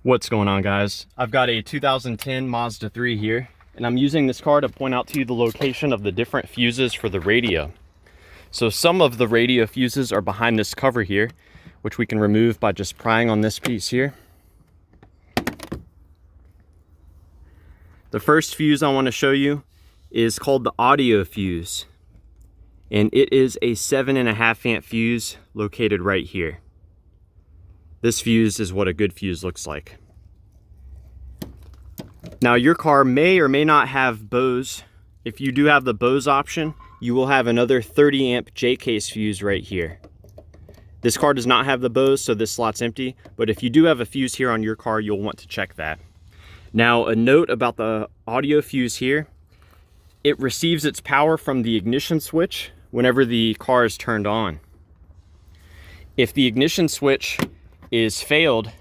What's going on, guys? I've got a 2010 Mazda 3 here, and I'm using this car to point out to you the location of the different fuses for the radio. So some of the radio fuses are behind this cover here, which we can remove by just prying on this piece here. The first fuse I want to show you is called the audio fuse, and it is a 7.5 amp fuse located right here. This fuse is what a good fuse looks like. Now your car may or may not have Bose. If you do have the Bose option, you will have another 30 amp J-case fuse right here. This car does not have the Bose, so this slot's empty, but if you do have a fuse here on your car, you'll want to check that. Now, a note about the audio fuse here, it receives its power from the ignition switch whenever the car is turned on. If the ignition switch is failed,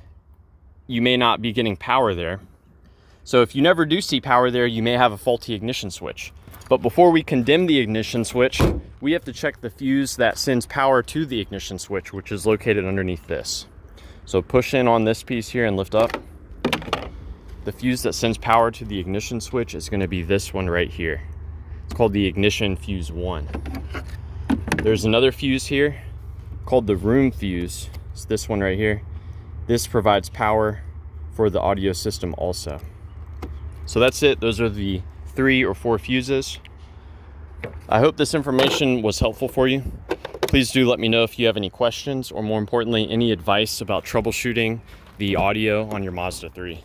you may not be getting power there. So if you never do see power there, you may have a faulty ignition switch. But before we condemn the ignition switch, we have to check the fuse that sends power to the ignition switch, which is located underneath this. So push in on this piece here and lift up. The fuse that sends power to the ignition switch is going to be this one right here. It's called the ignition fuse 1. There's another fuse here called the room fuse. It's this one right here. This provides power for the audio system also. So that's it. Those are the 3 or 4 fuses. I hope this information was helpful for you. Please do let me know if you have any questions, or more importantly, any advice about troubleshooting the audio on your Mazda 3.